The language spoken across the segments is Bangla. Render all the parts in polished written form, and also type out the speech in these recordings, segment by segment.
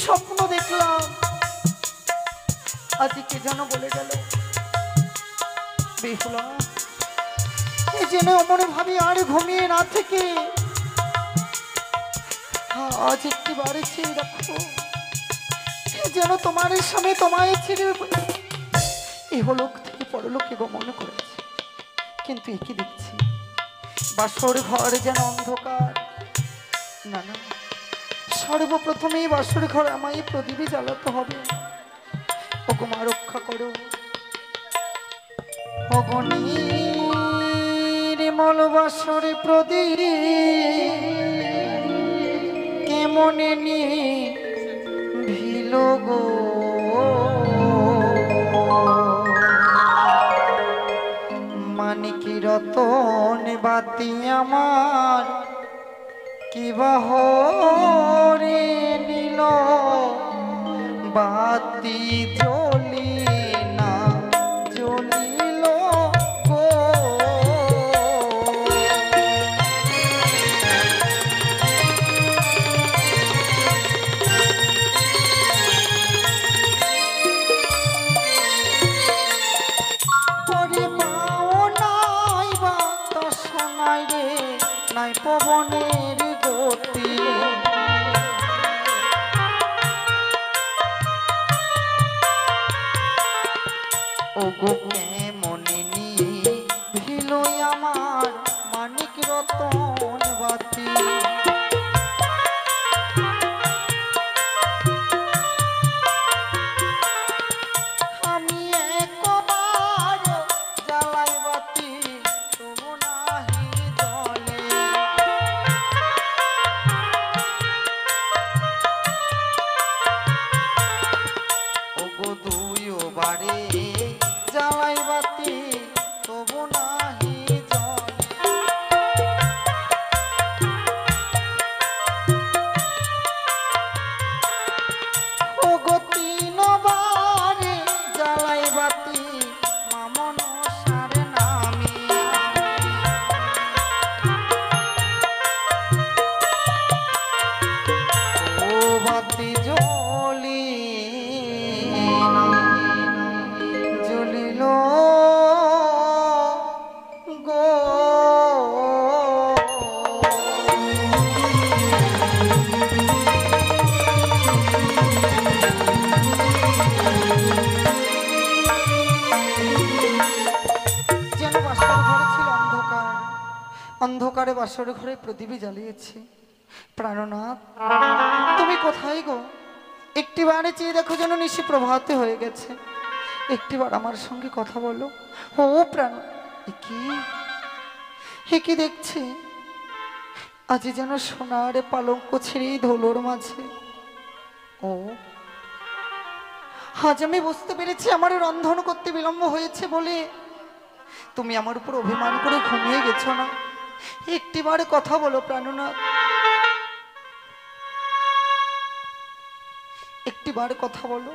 স্বপ্ন দেখলাম আজ কে যেন বলে গেল বেহুলা এই যেন মনে ভাবি আর ঘুমিয়ে না থেকে আজ একটি বারে চেয়ে রাখো যেন তোমার সামনে তোমায় ছেড়ে ইহলোক থেকে পরলোকে গমন করেছে। কিন্তু একই দেখছি বাসর ঘর যেন অন্ধকার। না না, সর্বপ্রথমেই বাসর ঘর আমায় প্রদীপে জ্বালাতে হবে। ওগো মা রক্ষা করো। অগণির্মল বাসর প্রদীপ কেমনে নিভিল গো, মানিকি রতন বাতি আমার কিবা হরে নীল বাতি জ্বলি না জ্বলিল গো। পরে পাও নাই বাতাস নাই রে নাই পবনের গতি, ওগো কেমনে নিভিল আমার মানিক রতন বাতি। আমি একবার জ্বালাই বাতি তবু নাহি জ্বলে, ওগো দুইবারে জ্বালাই বাতি তবু নাহি জ্বলে। ওগো তিনবারে জ্বালাই বাতি মামন সারে নামি, ও বাতি জ্বলি জ্বলিল গো। যেন বাসর ঘরে ছিল অন্ধকার, অন্ধকারে বাসর ঘরে প্রদীপে জ্বালিয়েছে। প্রাণনাথ তুমি কোথায় গো? একটিবারে চেয়ে দেখো যেন নিশি প্রভাতে হয়ে গেছে। একটিবার আমার সঙ্গে কথা বলো। ও প্রাণ, কি দেখছি আজ যেন সোনার পালঙ্ক ছেড়ে ধুলোর মাঝে। ও আজ আমি বুঝতে পেরেছি আমার রন্ধন করতে বিলম্ব হয়েছে বলে তুমি আমার উপর অভিমান করে ঘুমিয়ে গেছো না। একটিবার কথা বলো প্রাণনাথ, একটিবার কথা বলো।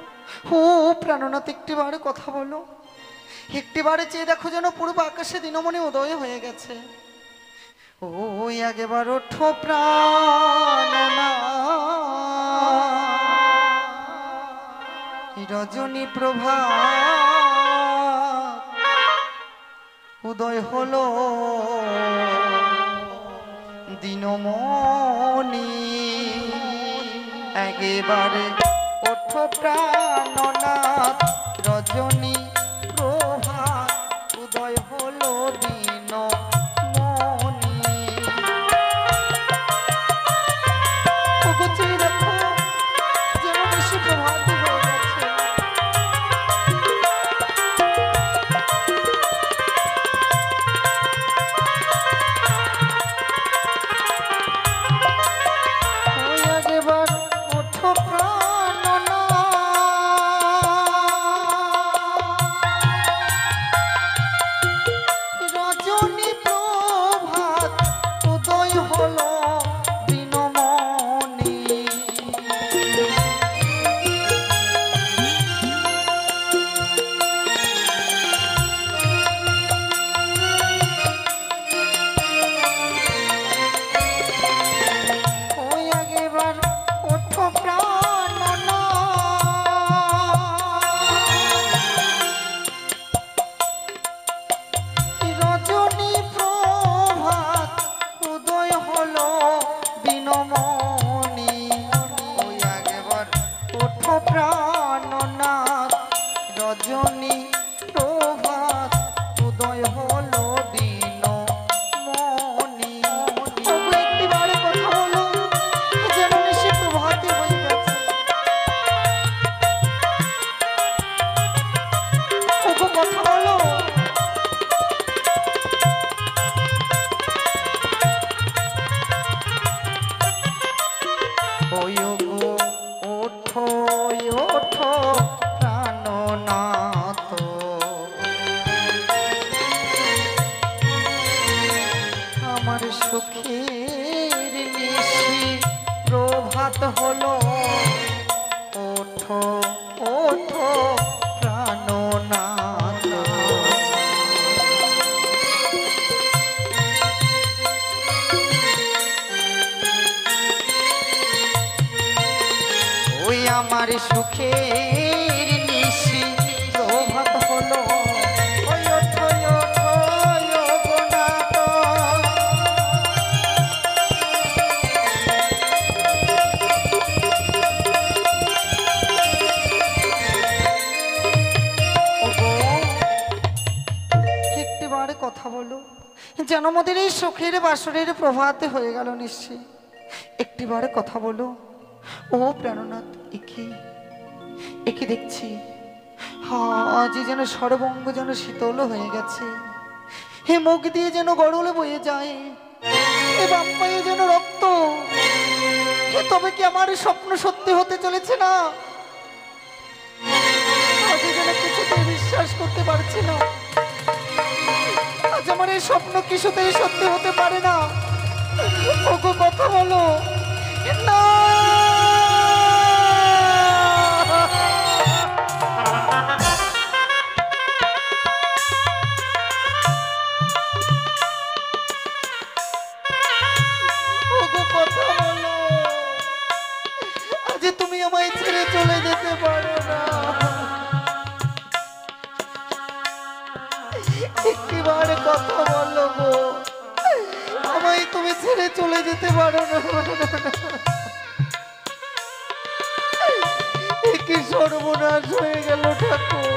ও প্রাণনাথ একটিবার কথা বলো। একটিবারে চেয়ে দেখো যেন পূর্ব আকাশে দিনমণি উদয় হয়ে গেছে। ও একবার ওঠো প্রাণনাথ, রজনী প্রভা উদয় হলো দিনমণি, একেবারে ওঠো প্রাণনাথ, রজনী প্রভাত উদয় হলো দিনমণি। ওগো চেয়ে দেখো যেন বেশি প্রভাত হয়ে গেছে। একবার ওঠো প্রাণনাথ, আমার সুখের নিশি প্রভাত হলো, ওঠো ওঠো প্রাণনাথ। ওই আমার সুখের নিশি প্রভাত হলো, ওই ওঠো ওঠো যোগনাথ। একটিবার কথা বলো, যেন আমাদের এই সুখের বাসরের প্রভাতে হয়ে গেল নিশ্চয়ই। একটিবার কথা বলো ও প্রাণনাথ। একে একে দেখছি আজ যেন সর্বঙ্গ যেন শীতল হয়ে গেছে, হে মুখ দিয়ে যেন গড়লে বয়ে যায়, এ বাম পায়ে যেন রক্ত। তবে কি আমার স্বপ্ন সত্যি হতে চলেছে না? আজ যেন কিছুতেই বিশ্বাস করতে পারছি না, আজ আমার এই স্বপ্ন কিছুতেই সত্যি হতে পারে না। ওগো কথা বলো না। ওগো কথা বলো, আজ তুমি আমায় ছেড়ে চলে যেতে পারো না। একটিবার কথা বলো গো, আমায় তুমি ছেড়ে চলে যেতে পারো না। কি সর্বনাশ হয়ে গেল ঠাকুর,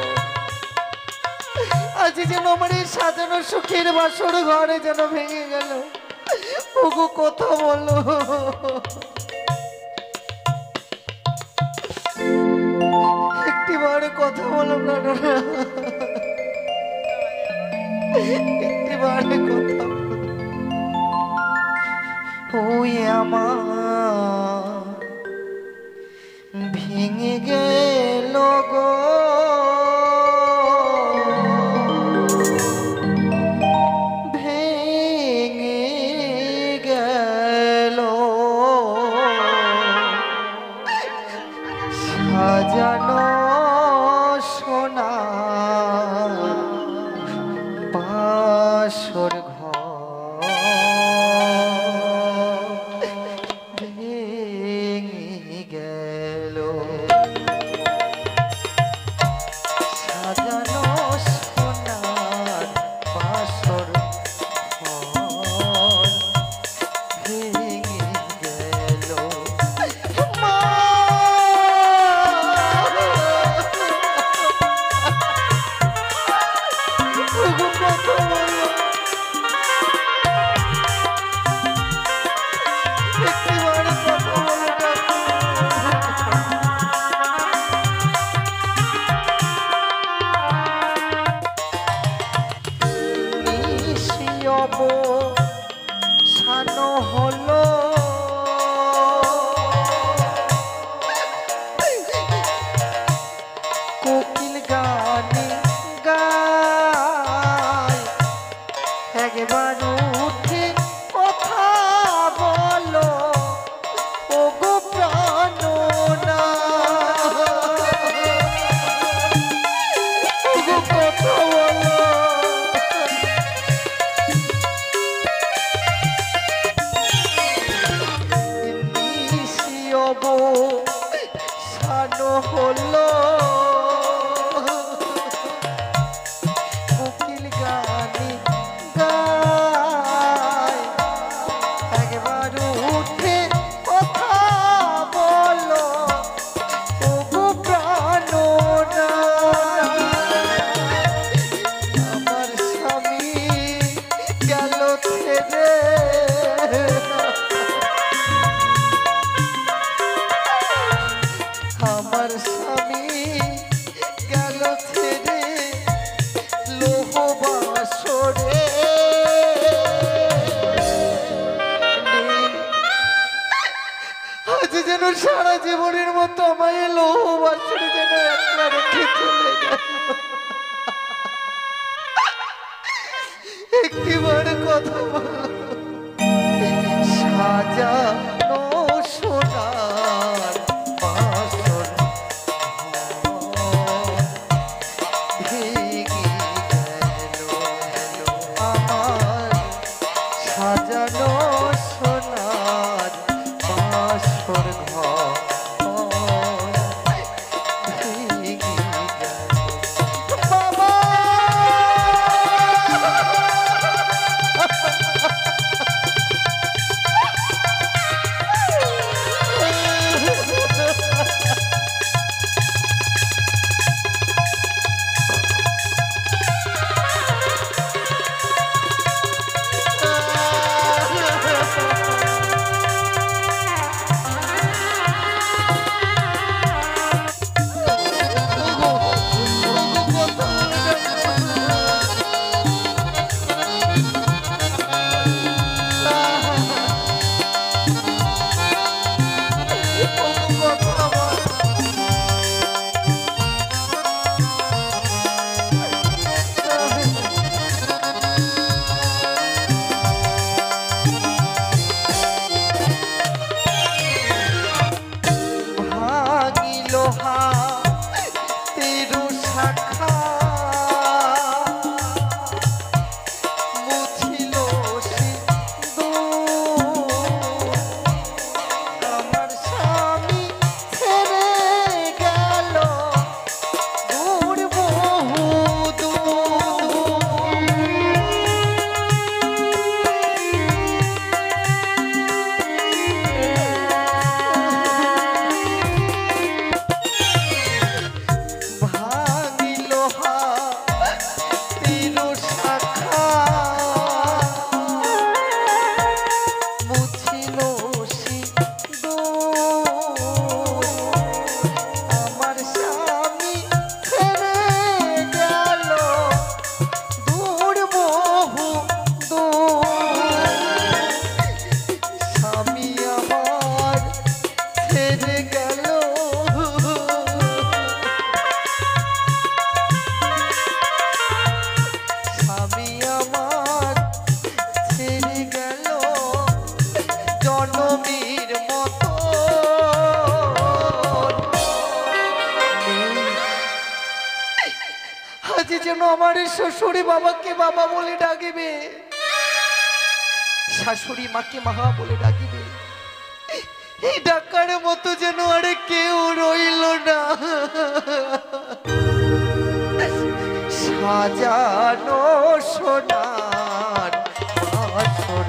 আজ যেন আমার এই সাজানো সুখের বাসর ঘরে যেন ভেঙে গেল। ওগো কথা বলো, একটিবার কথা বলো না, একটিবার কথা বলো। ওই আমার ভেঙে গেল গো, ভেঙে গেল সাজানো সোনা বাসর ঘর, ভেঙে গেল সাজানো সোনার বাসর ঘর, ভেঙে গেল। মা কথা বলো, একটিবার কথা বলো নিশিয়ব সানো হলো, কোকিল গানে গায়, একবার উঠে কথা বলো ওগো প্রাণনাথ। ওগো কথা বলো, নিশিয়ব সানো হলো, কোকিল গানে গায়, একবার উঠে কথা বলো ওগো প্রাণনাথ। আমার স্বামী গেল ছেড়ে, আমার স্বামী গেল ছেড়ে লোহ বাসরে, আজ যেন সারা জীবনের মতো আমায় লোহ বাসরে যেন একলা রেখে চলে গেল। একটিবার কথা বলো, সাজানো সোনার বাসর ঘর ভেঙে গেল বাবা। শ্বশুরি বাবাকে বাবা বলে ডাকিবে, শাশুড়ি মাকে মা বলে ডাকিবে, এই ডাকার মতো যেন আরে কেউ রইল না। সাজানো সোনার বাসর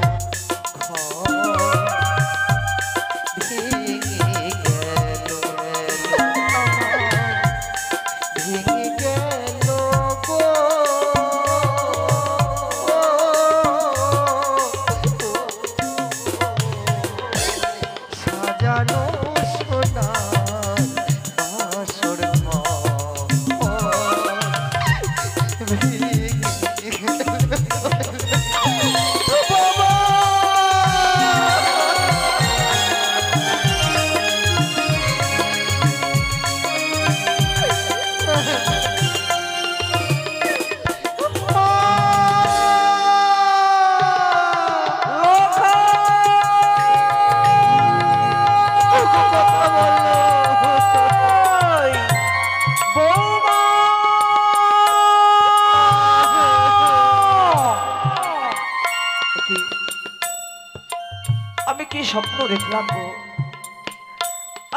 স্বপ্ন দেখলাম গো।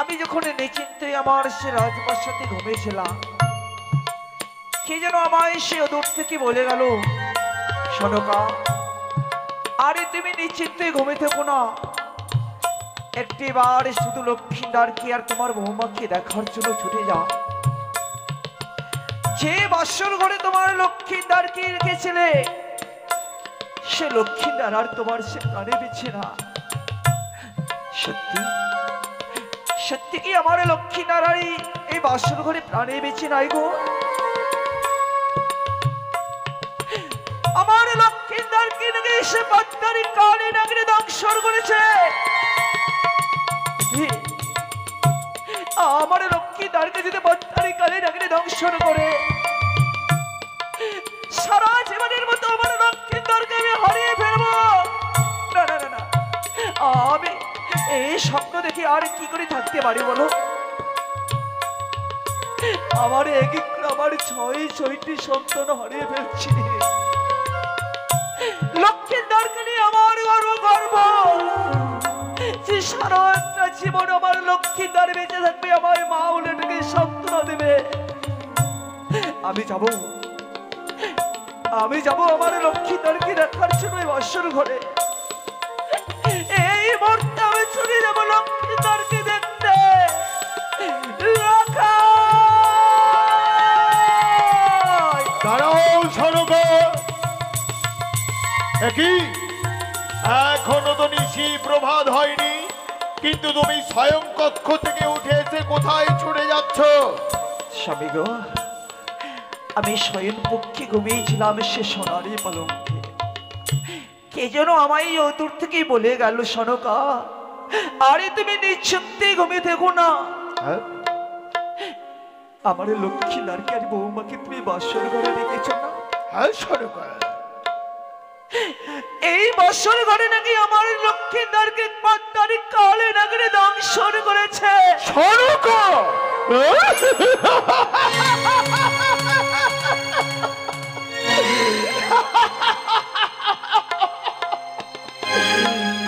আমি যখন নিশ্চিন্তে আমার সে রাজপ্রাসাদে ঘুমিয়েছিলাম, কে যেন আমায় সে দূর থেকে বলে গেল, সনকা আরে তুমি নিশ্চিন্তে ঘুমে থেকো না, একটিবার শুধু লক্ষ্মীদারকে আর তোমার বৌমাকে দেখার জন্য ছুটে যাও। যে বাসর ঘরে তোমার লক্ষ্মীদারকে রেখেছিলে, সে লক্ষ্মীদার আর তোমার সে প্রাণে বেছে না। সত্যি সত্যি কি আমার লক্ষ্মী নারায়ণী এই বাসর ঘরে প্রাণে বেঁচে নাই গো? আমার লক্ষ্মীদারকে নাকি সে বাদ্দারি কালে নাগরে দংশন করেছে। আমার লক্ষ্মীদারকে যদি বাদ্দারি কালে নাগরে দংশন করে, সারা জীবনের মতো আমার লক্ষ্মীদারকে আমি হারিয়ে ফেলবো। না না না, আমি এই স্বপ্ন দেখে আর কি করে থাকতে পারি বলো? আমার আমার 6টি সন্তান হারিয়ে ফেলছি। লক্ষ্মীর দরকার নেই, আমার জীবন আমার লক্ষ্মীদার বেঁচে থাকবে, আমার মা উলেটাকে সান্ত্বনা দেবে। আমি যাব আমার লক্ষ্মীদারকে দেখার জন্য ওই বাসর ঘরে। এই মুহূর্তে আমি ছুটে যাব লক্ষ্মীদারকে দেখতে। দাঁড়াও সনকা, একই এখনো তো নিশি প্রভাত হয়নি, কিন্তু তুমি স্বয়ং কক্ষ থেকে উঠে এসে কোথায় ছুটে যাচ্ছ? স্বামী গো, আমি শয়ন পক্ষে ঘুমিয়েছিলাম সে সোনারি পালঙ্কে। কে যেন আমায় দূর থেকেই বলে গেল, সনকা আরে তুমি নিঃশব্দে ঘুমিয়ে থেকো না। আমার লক্ষ্মীদারকে আর বৌমাকে তুমি বাসর ঘরে রেখেছ না? হ্যাঁ সনকা, এই বাসর ঘরে নাকি আমার লক্ষ্মীদারকে পাত্তারি কালে নাগরে দংশন করেছে। সনকা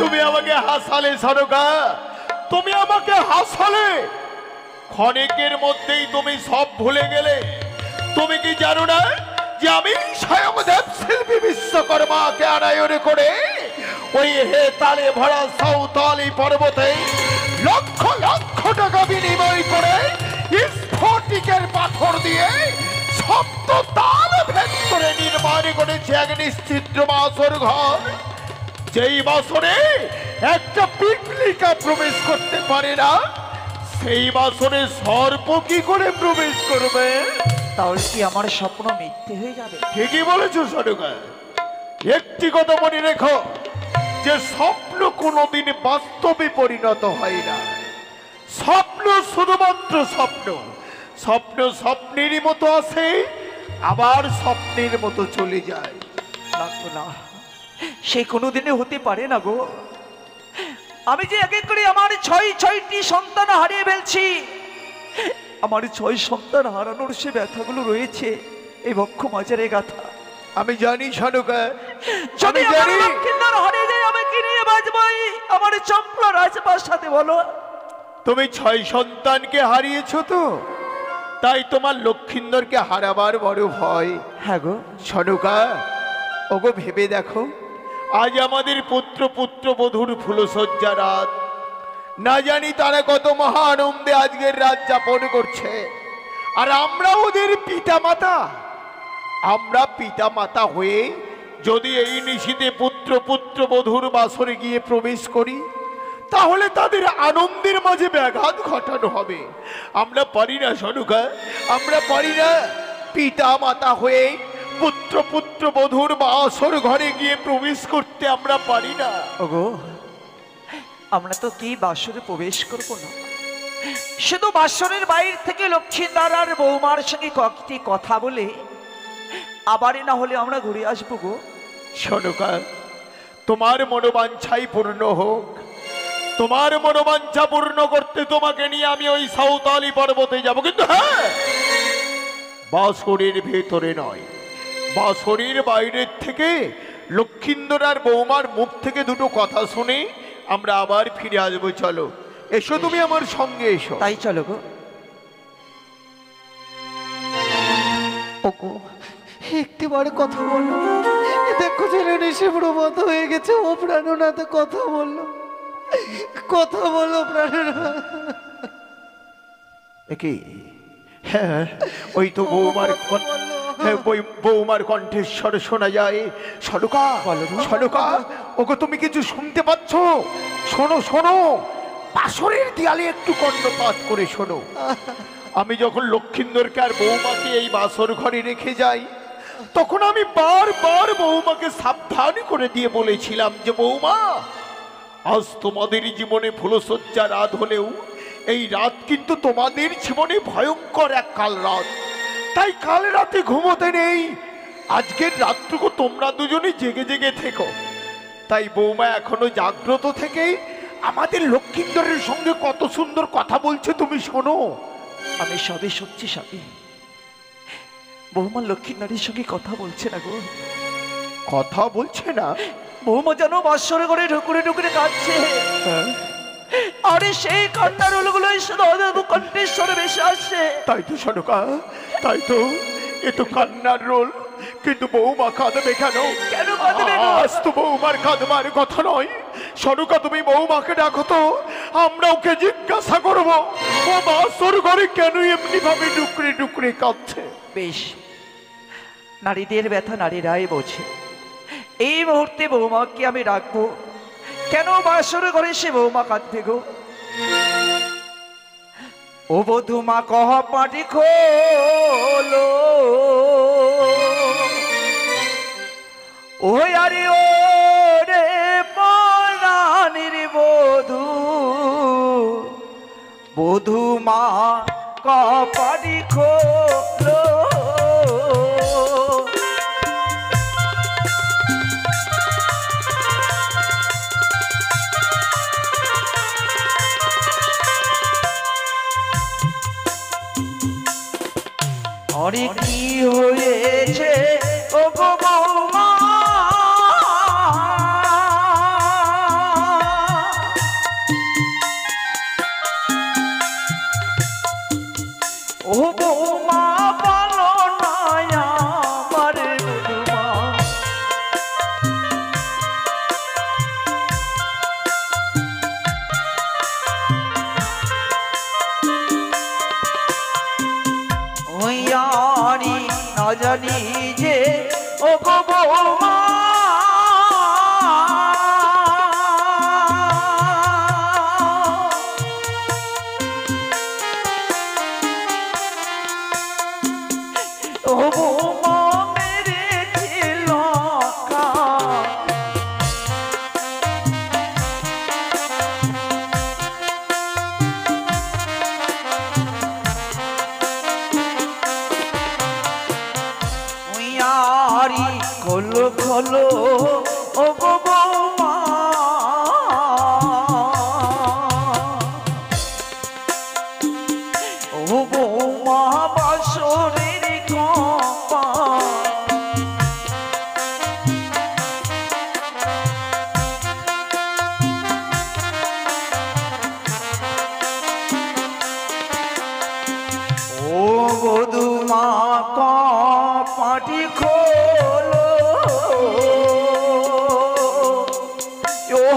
তুমি আমাকে হাসালে সনকা, তুমি আমাকে হাসালে। ক্ষণিকের মধ্যেই তুমি সব ভুলে গেলে। তুমি কি জানো না যে আমি স্বয়ং দেব শিল্পী বিশ্বকর্মাকে আনায়ন করে ওই হে তালে ভরা সাঁওতালি পর্বতে লক্ষ লক্ষ টাকা বিনিময় করে স্ফটিকের পাথর দিয়ে সপ্ত তাল ভেদ করে নির্মাণ করেছে এক নিশ্চিদ্র বাসর ঘর, যেই বাসরে একটা পিপলিকা প্রবেশ করতে পারে না, সেই বাসরে সর্প কি করে প্রবেশ করবে? তাহলে কি আমার স্বপ্ন মিথ্যে হয়ে যাবে? ঠিকই বলেছো সনকা। একটি কথা মনে রেখো যে স্বপ্ন কোনোদিন বাস্তবে পরিণত হয় না। স্বপ্ন শুধুমাত্র স্বপ্ন। স্বপ্ন স্বপ্নেরই মতো আসে, আবার স্বপ্নের মতো চলে যায়। না গো না, সে কোনোদিনই হতে পারে না গো। আমি যে এক এক করে আমার ছয়টি সন্তান হারিয়ে ফেলছি, আমার 6 সন্তান হারানোর সে ব্যথাগুলো রয়েছে এই বক্ষ মাজারে গাথা। আমি জানি সনকা, যদি আমি আমার জানি। লক্ষ্মীদার হারিয়ে যায়, আমি কি নিয়ে বাঁচবই? আমার চম্পলা রাজপ্রাসাদে বলো। তুমি 6 সন্তানকে হারিয়েছো তো, তাই তোমার লক্ষিন্দরকে হারাবার বড় ভয়। হ্যাঁ গো সনকা, ওগো ভেবে দেখো, আজ আমাদের পুত্র পুত্র বধূর ফুলসজ্জা রাত। না জানি তারা কত মহা আনন্দে আজকের রাত যাপন করছে, আর আমরা ওদের পিতা মাতা। আমরা পিতা মাতা হয়ে যদি এই নিশীথে পুত্র পুত্র বধূর বাসরে গিয়ে প্রবেশ করি, তাহলে তাদের আনন্দের মাঝে ব্যাঘাত ঘটানো হবে। আমরা পারি না সনকা, আমরা পারি না। পিতা মাতা হয়ে পুত্র পুত্র বধূর বাসর ঘরে গিয়ে প্রবেশ করতে আমরা পারি না। ওগো, আমরা তো কি বাসরে প্রবেশ করব না, শুধু বাসরের বাইরে থেকে লক্ষ্মীদার আর বৌমার সঙ্গে কয়েকটি কথা বলে আবারই না হলে আমরা ঘুরে আসবো গো। সনকা, তোমার মনোবাঞ্ছাই পূর্ণ হোক। তোমার মনোবাঞ্ছা পূর্ণ করতে তোমাকে নিয়ে আমি ওই সাঁওতালি পর্বতে যাব, কিন্তু হ্যাঁ, বাসরের ভেতরে নয়, বাসরের বাইরের থেকে লক্ষিন্দর আর বৌমার মুখ থেকে দুটো কথা শুনে আমরা আবার ফিরে আসবো। চলো, এসো, তুমি আমার সঙ্গে এসো। তাই চলো গো। ওগো, একটিবার কথা বলো। দেখো ছেলে নিশে প্রভাত হয়ে গেছে, ও প্রাণনাথ কথা বললো, কথা বলো প্রাণনাথ। কি? হ্যাঁ, ওই তো বৌমার হ্যাঁ, বৌমার কণ্ঠেশ্বর শোনা যায়। সনকা, সনকা, ওগো তুমি কিছু শুনতে পাচ্ছ? শোনো শোনো, পাশরের দেয়ালে একটু কর্ণপাত করে শোনো। আমি যখন লক্ষিন্দরকে আর বৌমাকে এই বাসর ঘরে রেখে যাই, তখন আমি বারবার বৌমাকে সাবধান করে দিয়ে বলেছিলাম যে বৌমা, আজ তোমাদের জীবনে ফুলসজ্জা রাত হলেও এই রাত কিন্তু তোমাদের জীবনে ভয়ঙ্কর এক কাল রাত। তাই কাল রাতে ঘুমোতে নেই, আজকের রাতটুকু তোমরা দুজনে জেগে জেগে থেকো। তাই বৌমা এখনো জাগ্রত থেকে আমাদের লক্ষিন্দরের সঙ্গে কত সুন্দর কথা বলছে, তুমি শোনো। আমি সবে শুনছি স্বামী, বৌমা লক্ষ্মীনারীর সঙ্গে কথা বলছে না গো। কথা বলছে না? বৌমা যেন বাসরে করে ঢুকুরে ঢুকুরে কাঁদছে। আরে সেই কান্নার রোলগুলো কণ্ঠেশ্বরে ভেসে আসছে। তাই তো সনকা, তাই তো, এ তো কান্নার রোল। কিন্তু বৌমা কাঁদবে কেন? কেন কাঁদবে গো? আজ তো বৌমার কাঁদবার কথা নয়। সনকা, তুমি বৌমাকে ডাকো তো, আমরা ওকে জিজ্ঞাসা করবো ও বাসর ঘরে কেন এমনি ভাবে ডুকরে ডুকরে কাঁদছে। বেশ, নারীদের ব্যথা নারীরাই বোঝে। এই মুহূর্তে বৌমাকে আমি রাখবো। কেন বাসর ঘরে সে বৌমা কাঁদবে গো? ও বধুমা কহ পাটি খোলো, ও আরে ও রে পরাণের বধূ, বধুমা কহ পাটি খোলো। অনেক কি হয়েছে ও গো বৌমা, ও বৌমা বলো না আমার বধুমা। ওয়ারি না জানি যে ও গো বৌমা, ও বৌমা মেরেছিল খোলো খোলো ও গো বৌমা, ও বৌমা বাসরের কপা, ও বধুমা কপাটি খোলো,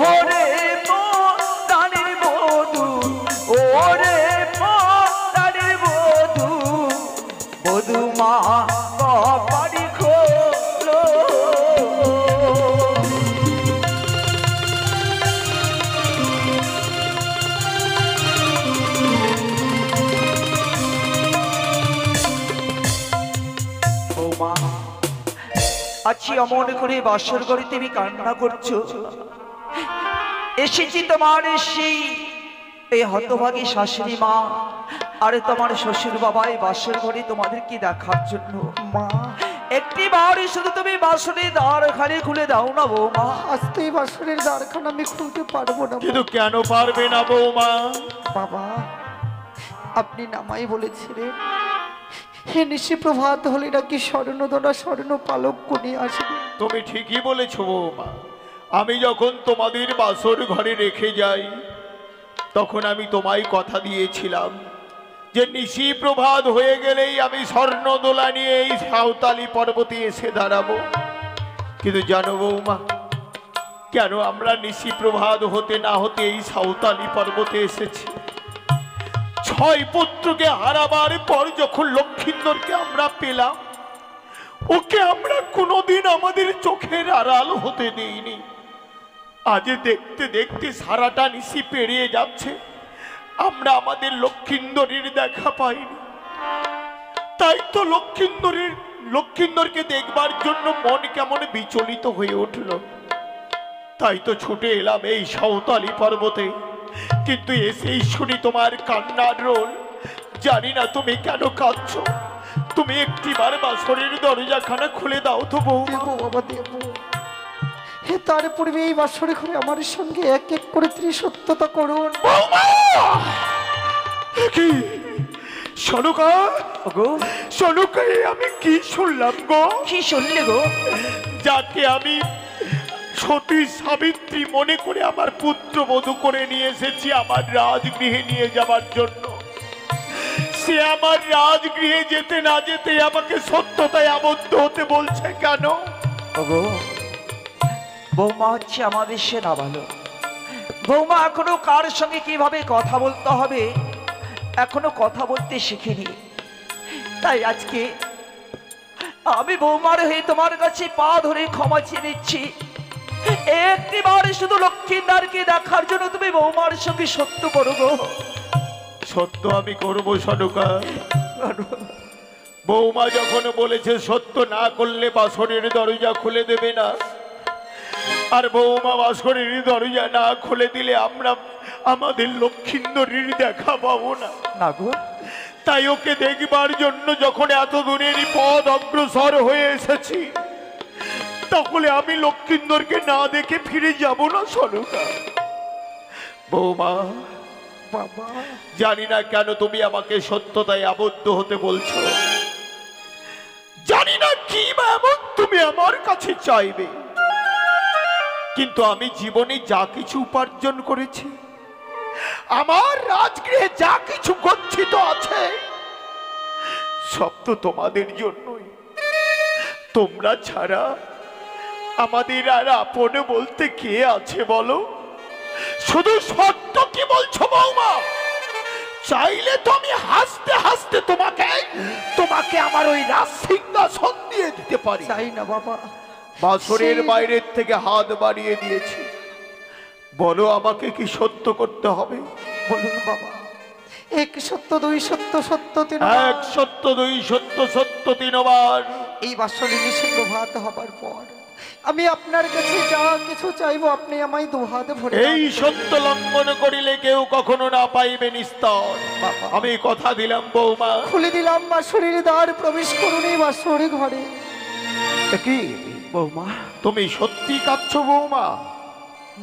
ওরে পরাণের বধূ, ওরে পরাণের বধূ, বধুমা কপাটি খোলো। বৌমা, আছি অমন করে বাসর ঘরে তুমি কান্না করছো। এসেছি তোমার সেই এই হতভাগী শাশুড়ি মা আর তোমার শ্বশুর বাবা এই বাসর ঘরে তোমাদেরকে দেখার জন্য। মা, একটি বারে শুধু তুমি বাসনের দ্বারখানে খুলে দাও না বৌমা। আজ তো এই বাসরের দ্বারখানা আমি খুলতে পারবো না। কিন্তু কেন পারবে না বৌমা? বাবা, আপনি নামাই বলেছিলেন হে নিশি প্রভাত হলে নাকি স্বর্ণদোলা স্বর্ণ পালক কোণে আসবে। তুমি ঠিকই বলেছো বৌমা। আমি যখন তোমাদের বাসর ঘরে রেখে যাই তখন আমি তোমায় কথা দিয়েছিলাম যে নিশি প্রভাত হয়ে গেলেই আমি স্বর্ণদোলা নিয়ে এই সাঁওতালি পর্বতে এসে দাঁড়াবো। কিন্তু জানো বৌমা, কেন আমরা নিশি প্রভাত হতে না হতে এই সাঁওতালি পর্বতে এসেছি? 6 পুত্রকে হারাবার পর যখন লক্ষ্মীন্দরকে আমরা পেলাম, ওকে আমরা কোনোদিন আমাদের চোখের আড়াল হতে দেইনি। আজ দেখতে দেখতে সারাটা নিশি পেরিয়ে যাচ্ছে, আমরা আমাদের লক্ষ্মীন্দরের দেখা পাইনি। তাই তো লক্ষ্মীন্দরকে দেখবার জন্য মন কেমন বিচলিত হয়ে উঠল। তাই তো ছুটে এলাম এই সাঁওতালি পর্বতে। কিন্তু এসেই শুনি তোমার কান্নার রোল। জানি না তুমি কেন কাঁদছো। তুমি একটিবার বাসরের দরজাখানা খুলে দাও তো বউ। দেবো বাবা, দেবো। হে তার পূর্বে এই বাসরে ঘরে আমার সঙ্গে এক এক করে ত্রিসত্যতা করুন। কি সনুকা? গো সনুকা, আমি কি শুনলাম গো? কি শুনলে গো? যাকে আমি সতী সাবিত্রী মনে করে আমার পুত্রবধূ করে নিয়ে এসেছি আমার রাজগৃহে নিয়ে যাবার জন্য। সে আমার রাজগৃহে যেতে না যেতে আমাকে সত্যতায় আবদ্ধ হতে বলছে কেন? ওগো, বৌমা হচ্ছে আমাদের সেনা ভালো। বৌমা এখনো কার সঙ্গে কিভাবে কথা বলতে হবে এখনো কথা বলতে শিখিনি। তাই আজকে আমি বৌমার হয়ে তোমার কাছে পা ধরে ক্ষমা চেয়ে নিচ্ছি। একটিবার শুধু লক্ষ্মীদারকে দেখার জন্য তুমি বৌমার সঙ্গে সত্য করো গো। সত্য আমি করবো সনকা। বৌমা যখন বলেছে সত্য না করলে বাসরের দরজা খুলে দেবে না, আর বৌমা বাসরের দরজা না খুলে দিলে আমরা আমাদের লক্ষ্মীন্দরীর দেখা পাবো না। না গো, তাই ওকে দেখবার জন্য যখন এত দূরের পথ অগ্রসর হয়ে এসেছি, তাহলে আমি লক্ষ্মীন্দরকে না দেখে ফিরে যাব না সনকা। বৌমা, বাবা, জানি না কেন তুমি আমাকে সত্যতায় আবদ্ধ হতে বলছো, জানি না কি বা এমন তুমি আমার কাছে চাইবে, কিন্তু আমি জীবনে যা কিছু উপার্জন করেছি, আমার রাজগৃহে যা কিছু গচ্ছিত আছে, সব তো তোমাদের জন্যই। তোমরা ছাড়া আমাদের আর আপন বলতে কে আছে বলো? শুধু সত্য কি বলছো বৌমা? চাইলে তো আমি হাসতে হাসতে তোমাকে আমার ওই রাজ সিংহাসন দিয়ে দিতে পারি। চাই না বাবা। বাসরের বাইরের থেকে হাত বাড়িয়ে দিয়েছি। বলো আমাকে কি সত্য করতে হবে? বলুন বাবা। এক সত্য, দুই সত্য, সত্য তিন। এক সত্য, দুই সত্য, সত্য তিনবার। এই বাসরে নিষিদ্ধ ভাত হবার পর আমি আপনার কাছে যা কিছু চাইবো আপনি আমায় দুহাতে ভরে এই সত্য লঙ্ঘন করিলে কেউ কখনো না পাইবে নিস্তার। বাবা। আমি কথা দিলাম বৌমা। খুলে দিলাম বাসরের দ্বার, প্রবেশ করুন এই বাসরে ঘরে। কি বৌমা, তুমি সত্যি কাঁদছো বৌমা?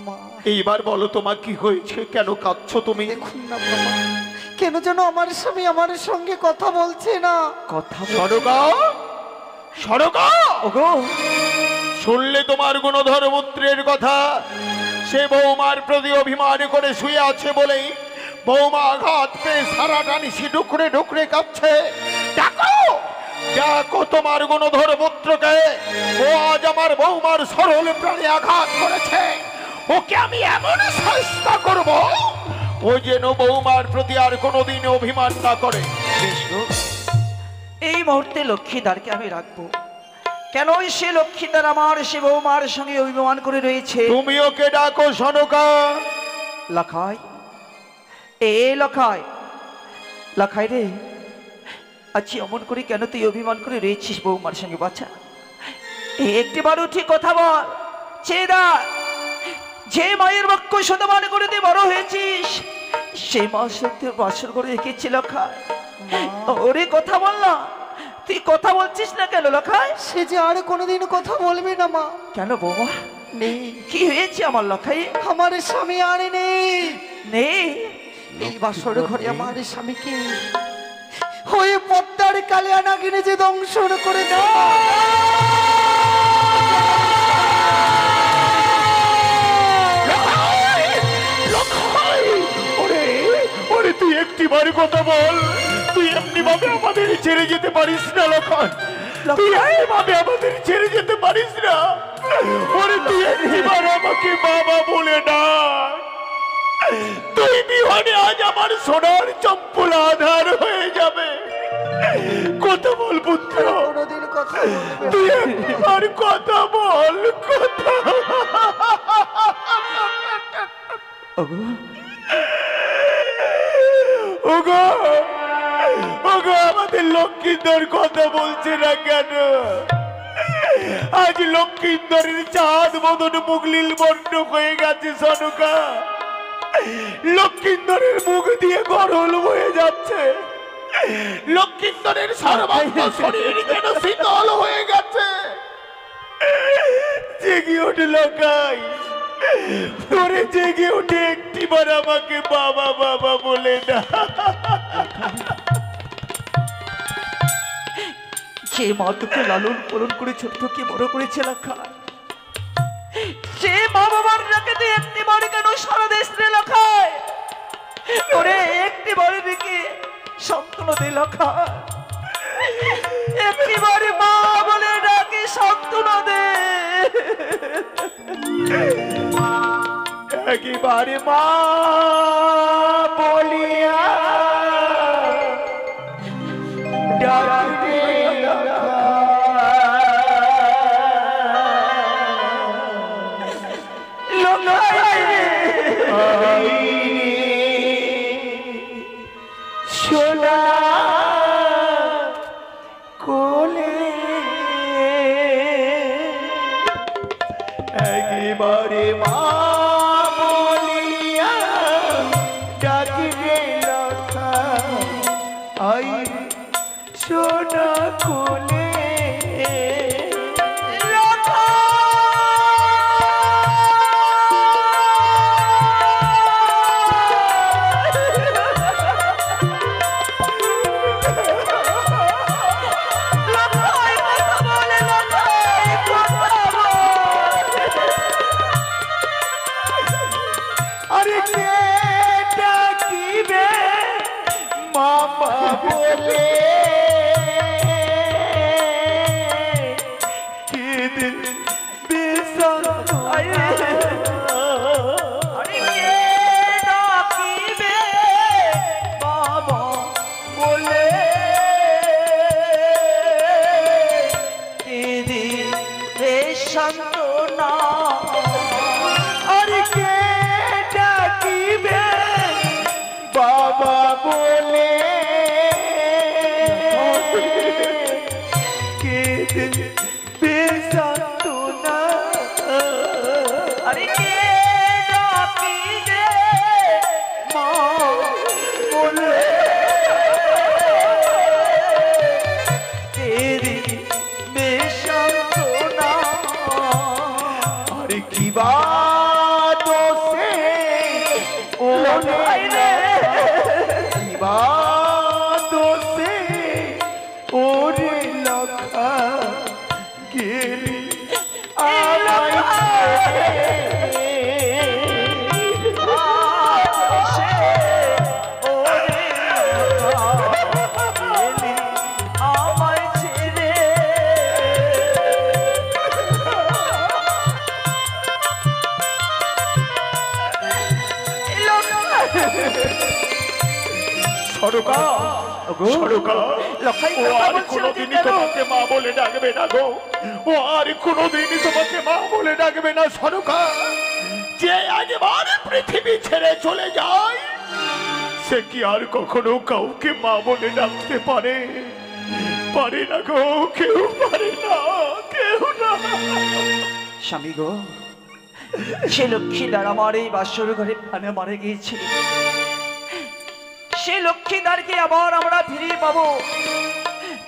মা, এইবার বলো তোমার কি হয়েছে, কেন কাঁদছো তুমি? দেখুন না বাবা, কেন যেন আমার স্বামী আমার সঙ্গে কথা বলছে না। কথা সরগা, সরগা, ওগো, শুনলে তোমার গুণধর পুত্রের কথা? সে বৌমার প্রতি অভিমান করে শুয়ে আছে বলেই বৌমা আঘাত পেয়ে সারাটা নিশি ডুকরে ডুকরে কাঁদছে। ডাকো, ডাকো তোমার গুণধর পুত্রকে। ও আজ আমার বৌমার সরল প্রাণে আঘাত করেছে, ওকে আমি এমন শাস্তি করব ও যেন বৌমার প্রতি আর কোনোদিন অভিমান না করে। বেশ গো, এই মুহূর্তে লক্ষ্মীদারকে আমি রাখবো। কেন সে লক্ষ্মীদার আমার সে বৌমার সঙ্গে অভিমান করে রয়েছে। তুমি ওকে ডাকো সনকা। লখাই, এ লখাই, লখাই রে, আচ্ছা অমন করে কেন তুই অভিমান করে রয়েছিস বৌমার সঙ্গে? বাচ্চা, একটিবার উঠে কথা বল। চেদা, যে মায়ের বাক্য শতমান করে তুই বড় হয়েছিস, সেই মা সত্যি বাসর করে রেখেছি লখাই। ওরে কথা বল না, তুই কথা বলছিস না কেন লখাই? সে যে আর কোনোদিন কথা বলবে না মা। কেন বৌমা, নেই, কি হয়েছে আমার লখাই? আমার স্বামী আর নেই। নেই? এই বাসর ঘরে আমার স্বামীকে হয়ে পদ্মার কালিয়ানা কিনে যে দংশন করে দেয়। ওরে তুই একটিবার কথা বল। তুই এমনি ভাবে আমাদের ছেড়ে যেতে পারিস না লক্ষণ। তুই এইভাবে আমাদের ছেড়ে যেতে পারিস না। ওরে তুই একটিবার আমাকে বাবা বলে ডাক। তুই বিহানে আজ আমার সোনার চম্পল আধার হয়ে যাবে। কথা বল পুত্র, কোনোদিন কথা বলবে তুই একটিবার কথা বল। কথা ওগো, ওগো, ওগো, আমাদের লক্ষ্মীন্দর কথা বলছে না কেন? আজ লক্ষ্মীন্দরের চাঁদ মদন মুগলিল বর্ণ হয়ে গেছে সনকা। লক্ষ্মীন্দরের মুখ দিয়ে গরল হয়ে যাচ্ছে। লক্ষ্মীন্দরের সর্বাঙ্গ শরীর যেন শীতল হয়ে গেছে। জেগে ওঠে লকাই, তোরে জেগে উঠে একটিবার আমাকে বাবা বাবা বলে না। যে মা তোকে লালন পালন করে ছোট থেকে বড় করেছে লখাই, সে তুই একটি বাড়ি কেন সারা দেশ লেখায় ওরে একটি বাড়ি দিকে সান্ত্বনা দে লেখা একটি বাড়ি মা বলে ডাকি সান্ত্বনা দে একেবারে মা বলিয়া ডাকবে সোনা কোলে একেবারে মা বলিয়া ডাকবে লতা আই সোনা কোলে আরে কে ডাকিবে মামা বলে কে দিবে আরে কে ডাকিবে বাবা বলে কে দিবে সান্ত্বনা আরে কে ডাকিবে বাবা বলে কে দিবে সান্ত্বনা আরে কে ডাকিবে মা বলে কে দিবে সান্ত্বনা আরে কি বা দোষে ও রে কি বা দোষে ওরে লখা গেলি আমায় সে ওরে গেলি আমায় ছেড়ে সরকা সরকা লখাই ও কথা আর বলছিল কোনোদিনই যে কেন? তোমাকে মা বলে ডাকবে না গো ও আর কোনোদিনই তোমাকে মা বলে ডাকবে না সরকা যে একবার পৃথিবী ছেড়ে চলে যায় সে কি আর কখনো কাউকে মা বলে ডাকতে পারে পারে না গো কেউ পারে না কেউ না স্বামী গো সে লক্ষ্মীদার আমার এই বাসর ঘরে প্রাণে মারা গিয়েছিল সে লক্ষ্মীদারকে আবার আমরা ফিরিয়ে পাবো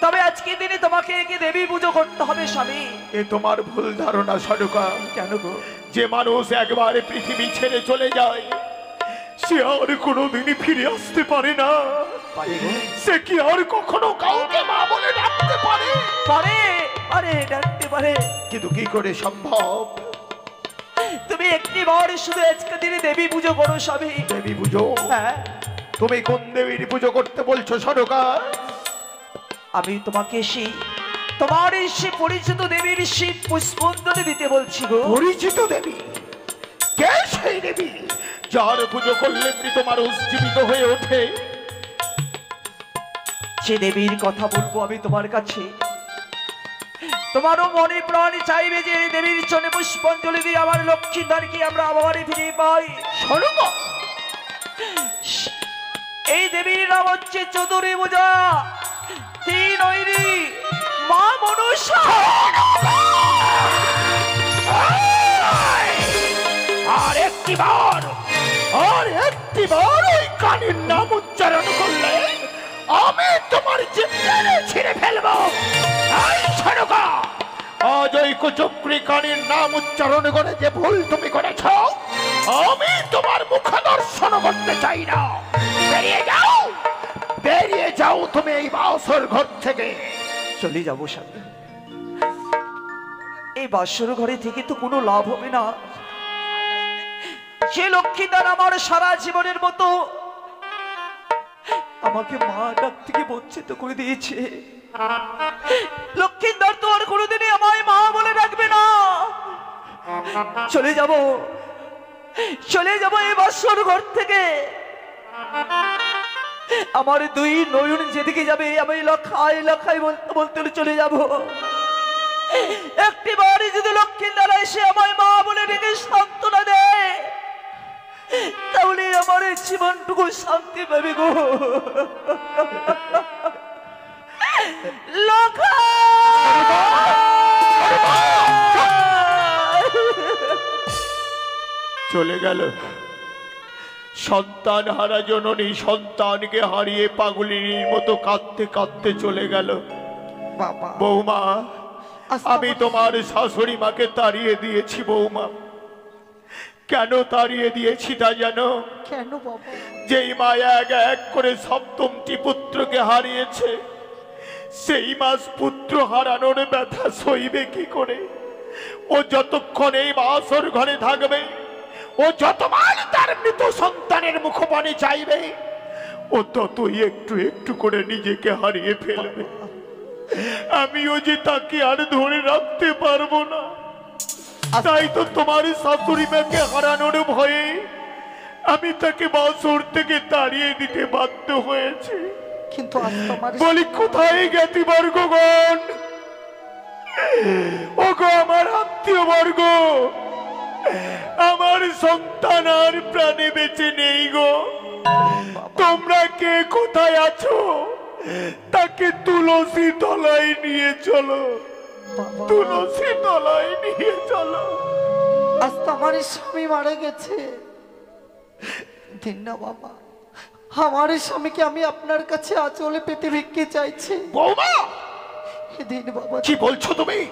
তবে আজকে দিনে তোমাকে একে দেবী পুজো করতে হবে স্বামী এ তোমার ভুল ধারণা সরকা কেন গো যে মানুষ একবার পৃথিবী ছেড়ে চলে যায় সে আর কোনোদিনই ফিরে আসতে পারে না পারে গো সে কি আর কখনো কাউকে মা বলে ডাকতে পারে পারে পারে ডাকতে পারে কিন্তু কি করে সম্ভব তুমি একটি বার শুধু আজকে দিনে দেবী পুজো করো স্বামী দেবী পুজো হ্যাঁ তুমি কোন দেবীর পুজো করতে বলছো সরকার আমি তোমাকে সেই তোমার এই সে পরিচিত দেবীর সেই পুষ্পাঞ্জলি দিতে বলছি গো পরিচিত দেবী কে সেই দেবী যার পুজো করলে মৃত মানুষ জীবিত হয়ে ওঠে যে দেবীর কথা বলবো আমি তোমার কাছে তোমারও মনে প্রাণ চাইবে যে এই দেবীর চরণে পুষ্পাঞ্জলি দিয়ে আমার লক্ষ্মীদারকে আমরা আবার ফিরে পাই সরকার এই দেবীর নাম হচ্ছে চৌধুরী পূজা তিন ঐরি মা মনসা আর একটিবার ওই কানের নাম উচ্চারণ করলে আমি তোমার জিম্মারে ছিঁড়ে ফেলবো এই সরকার আজ ওই কুচক্রী কানের নাম উচ্চারণ করে যে ভুল তুমি করেছ আমি তোমার মুখ দর্শন করতে চাই না বেরিয়ে যাও তুমি এই বাসর ঘর থেকে চলে যাবো সাথে এই বাসর ঘরে থেকে তো কোনো লাভ হবে না যে লক্ষ্মীদার আমার সারা জীবনের মতো আমাকে মা ডাক থেকে বঞ্চিত করে দিয়েছে, লক্ষ্মীদার তো আর কোনোদিনই আমায় মা বলে ডাকবে না। চলে যাব এই বাসর ঘর থেকে। আমার দুই নয়ন যেদিকে যাবে আমি লখাই লখাই বলতে বলতে চলে যাব। একটি বাড়ি যদি লক্ষ্মীদার এসে আমায় মা বলে ডেকে সান্ত্বনা দেয়, তাহলে আমার এই জীবনটুকু শান্তি পাবে গো। চলে গেল সন্তান হারা জননী, সন্তানকে হারিয়ে পাগলিনীর মতো কাঁদতে কাঁদতে চলে গেল। বাবা বৌমা, আস্তে আমি আস্তে- তোমার শাশুড়ি মাকে তাড়িয়ে দিয়েছি বৌমা। কেন তাড়িয়ে দিয়েছি তা জানো? কেন বাবা? যেই মা এক এক করে সপ্তমটি পুত্রকে হারিয়েছে, সেই মাস পুত্র হারানোর ব্যথা সইবে কি করে? ও যতক্ষণ এই বাসর ঘরে থাকবে, ও যতবার তার মৃত সন্তানের মুখপানে চাইবে, ও ততই একটু একটু করে নিজেকে হারিয়ে ফেলবে। আমিও যে তাকে আর ধরে রাখতে পারবো না, তাই তো তোমার শাশুড়ি মাকে হারানোর ভয়ে আমি তাকে বাসর থেকে তাড়িয়ে দিতে বাধ্য হয়েছে। কিন্তু আজ তোমার বলি, কোথায় জ্ঞাতি বর্গগণ, ও গো আমার আত্মীয় বর্গ, আমার সন্তান আর প্রাণে বেঁচে নেই গো। তোমরা কে কোথায় আছো? তাকে তুলসী তলায় নিয়ে চলো, বাবা, তুলসী তলায় নিয়ে চলো। আজ তো আমার স্বামী মারা গেছে। দিন না বাবা, আমার স্বামীকে আমি আপনার কাছে আঁচলে পেতে ভিক্ষে চাইছি। বৌমা, দিন বাবা। কি বলছো তুমি?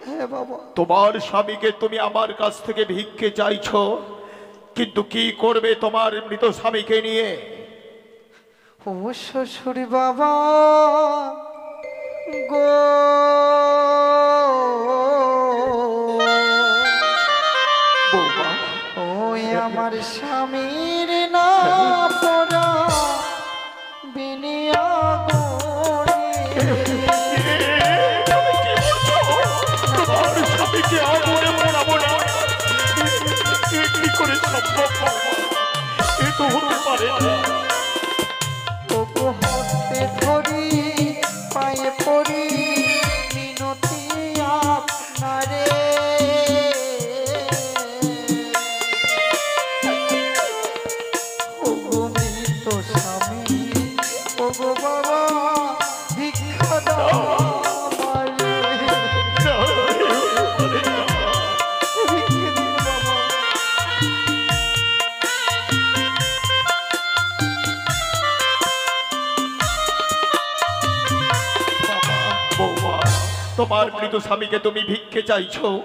হ্যাঁ বাবা। তোমার স্বামীকে তুমি আমার কাছ থেকে ভিক্ষে চাইছো, কিন্তু কি করবে তোমার মৃত স্বামীকে নিয়ে? ও শ্বশুর বাবা গো, বৌমা, ওই আমার স্বামীর না পড়া বিনিয়া তুমি কি বলছো? তোমার স্বামীকে আগুনে পোড়াবো না? এ কি করে সম্ভব বৌমা? এ তো হতে পারে না। তবু হাতে ধরি পায়ে পড়ি মিনতি আপনারে, ওগো মৃত স্বামী, ওগো বাবা ভিক্ষা দাও আমারে। ভিক্ষে দিন বাবা। বৌমা, তোমার মৃত স্বামীকে তুমি ভিক্ষে চাইছো,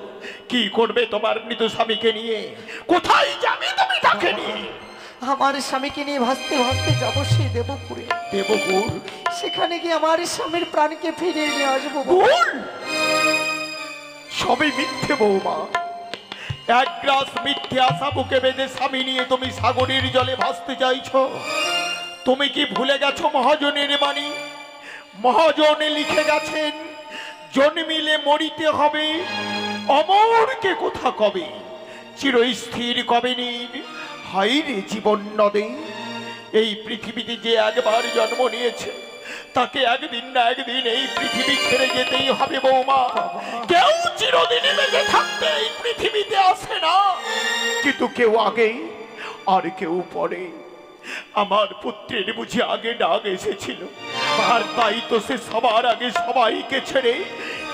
কি করবে তোমার মৃত স্বামীকে নিয়ে? কোথায় যাবে তুমি তাকে নিয়ে? আমার স্বামীকে নিয়ে ভাসতে ভাসতে যাবো সেই দেবপুরে। দেবপুর? সেখানে গিয়ে আমার স্বামীর প্রাণকে ফিরিয়ে নিয়ে আসবো বাবা। ভুল, সবই মিথ্যে বৌমা। এক গ্রাস মিথ্যে আশা বুকে বেঁধে স্বামী নিয়ে তুমি সাগরের জলে ভাসতে চাইছো। তুমি কি ভুলে গেছো মহাজনের বাণী? মহাজনে লিখে গেছেন, জন্মিলে মরিতে হবে, অমরকে কোথা কবে, চিরস্থির কবে নীর, হাই রে জীবন নদে। এই পৃথিবীতে যে একবার জন্ম নিয়েছে, তাকে একদিন না একদিন এই পৃথিবী ছেড়ে যেতেই হবে বৌমা। কেউ চিরদিন বেঁচে থাকতে এই পৃথিবীতে আসে না, কিন্তু কেউ আগে আর কেউ পরে। আমার পুত্রের বুঝি আগে ডাক এসেছিল, আর তাই তো সে সবার আগে সবাইকে ছেড়ে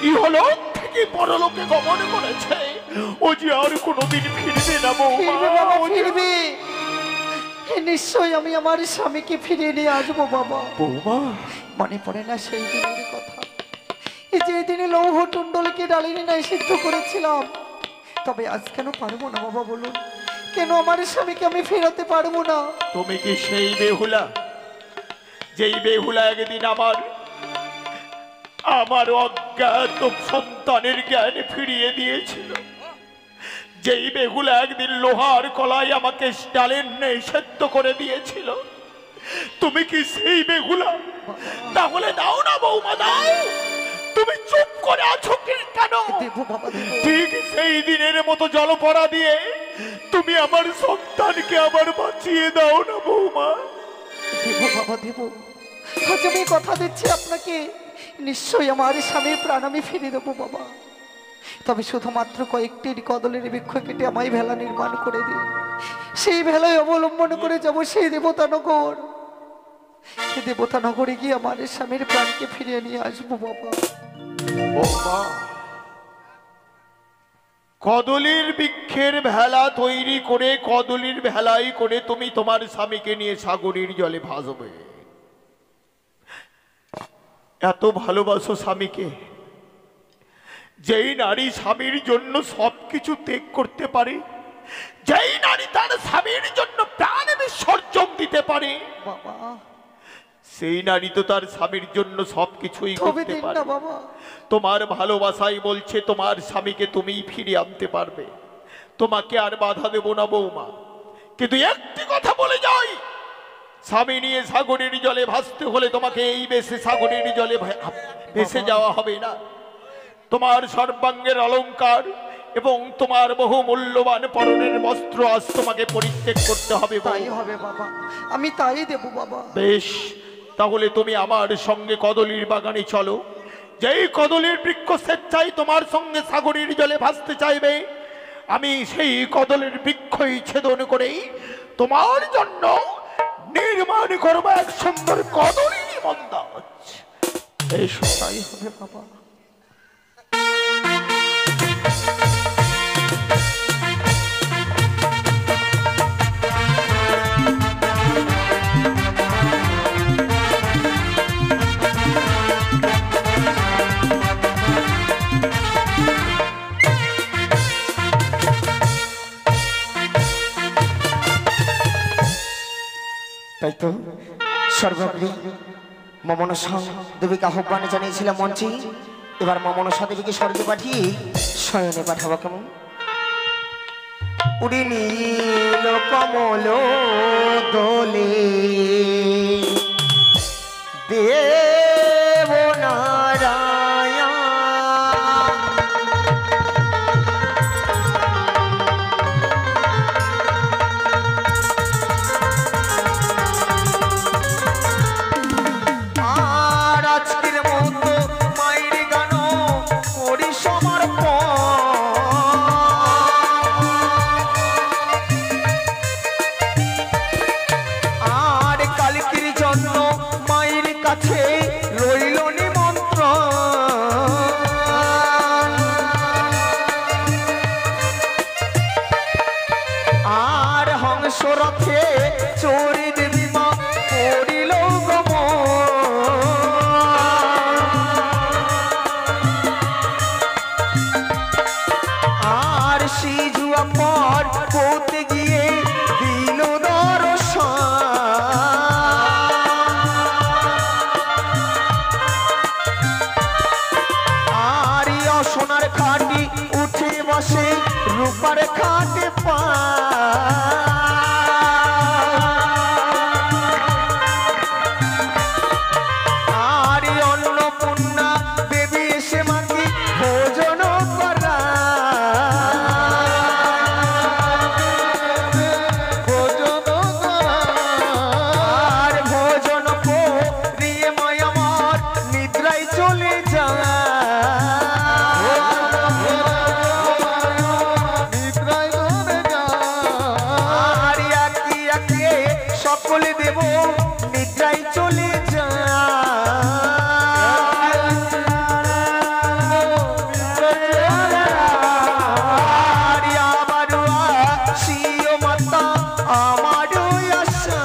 ইহলোক থেকে পরলোকে গমন করেছে। ও যে আর কোনোদিন ফিরবে না বৌমা। ফিরবে বাবা, ও যে- ফিরবে। নিশ্চয়ই আমি আমার স্বামীকে ফিরিয়ে নিয়ে আসবো বাবা। বৌমা, মনে পড়ে না সেই দিনের কথা, এই যে দিনে লৌহ টুন্ডলকে ডালিনী নাই সিদ্ধ করেছিলাম? তবে আজ কেন পারবো না বাবা বলুন? কেন আমার স্বামীকে আমি ফেরাতে পারবো না? তুমি কি সেই বেহুলা, যেই বেহুলা একদিন আমার অজ্ঞাত সন্তানের জ্ঞান ফিরিয়ে দিয়েছিল, যেই বেগুলা একদিন লোহার কলাই আমাকে ডালের নেই সেদ্ধ করে দিয়েছিল, তুমি কি সেই বেগুলা? তাহলে দাও না বৌমা, দাও। তুমি চুপ করে আছো কেন? দেবো বাবা দেবো। ঠিক সেই দিনের মতো জলপড়া দিয়ে তুমি আমার সন্তানকে আবার বাঁচিয়ে দাও না বৌমা। দেবো বাবা দেবো। আজ আমি কথা দিচ্ছি আপনাকে, নিশ্চয়ই আমার স্বামীর প্রাণ আমি ফিরে দেবো বাবা। তবে শুধুমাত্র কয়েকটি কদলের বৃক্ষ কেটে আমায় ভেলা নির্মাণ করে দিই, সেই ভেলায় অবলম্বন করে যাব সেই দেবতানগর। সেই দেবতানগরে গিয়ে আমার স্বামীর প্রাণকে ফিরিয়ে নিয়ে আসবো বাবা। বৌমা, কদলির বৃক্ষের ভেলা তৈরি করে কদলির ভেলাই করে তুমি তোমার স্বামীকে নিয়ে সাগরের জলে ভাসবে। এত ভালোবাসো স্বামীকে, যেই নারী স্বামীর জন্য সবকিছু ত্যাগ করতে পারে, যেই নারী তার স্বামীর জন্য প্রাণ বিসর্জন দিতে পারে, বাবা সেই নারী তো তার স্বামীর জন্য সবকিছুই তবে করতে দিন পারে। না বাবা। তোমার ভালোবাসাই বলছে তোমার স্বামীকে তুমিই ফিরিয়ে আনতে পারবে, তোমাকে আর বাধা দেব না বৌমা। কিন্তু একটি কথা বলে যাই, স্বামী নিয়ে সাগরের জলে ভাসতে হলে তোমাকে এই বেশে সাগরের জলে ভেসে যাওয়া হবে না। তোমার সর্বাঙ্গের অলংকার এবং তোমার বহু মূল্যবান পরনের বস্ত্র আজ তোমাকে পরিত্যাগ করতে হবে। তাই হবে বাবা, আমি তাই দেবো বাবা। বেশ, তাহলে তুমি আমার সঙ্গে কদলির বাগানে চলো। যেই কদলির বৃক্ষ স্বেচ্ছায় তোমার সঙ্গে সাগরের জলে ভাসতে চাইবে, আমি সেই কদলের বৃক্ষই ছেদন করেই তোমার জন্য নির্মাণ করবো এক সুন্দর কদলির মন্দাজ। এই তাই হবে বাবা। তাই তো সর্বগ্রী মমনসা দেবীকে আহ্বানে জানিয়েছিলাম মঞ্চে, এবার মমনসা দেবীকে স্বর্গে পাঠিয়ে শয়নে পাঠাবো কেমন? উড়ি নীল কমল দোলে দেব নারায়ণ, আর আজকের মতো মায়ের গান করি সমর্পণ। আর কালকের জন্য মায়ের কাছে রইল নিমন্ত্রণ। আর হংস রথে চোরে দেবী মা করিল আর সিজুয়া পর পৌঁতে গিয়ে দিল আর সোনার খাটি উঠে বসে রূপার খাটে পা আর অন্নপূর্ণা দেবী এসে মাকে ভোজন করা আর ভোজন করিয়ে মায় আমার নিদ্রায় চলে যায়। আর একে একে সকলে দেব নিদ্রায় চলে যায়। আর আমারও আসিও মাতা আমারও আশা।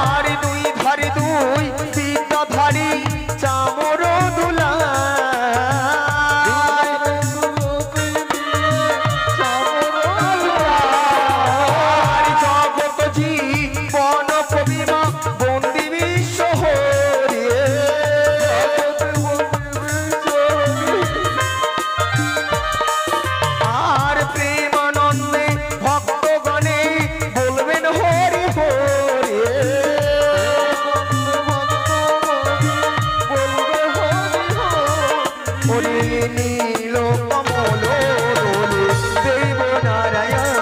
আর দুই ধারে দুই বিদ্যাধারী চামর দুলা। নীল কমল দোলে দেব নারায়ণ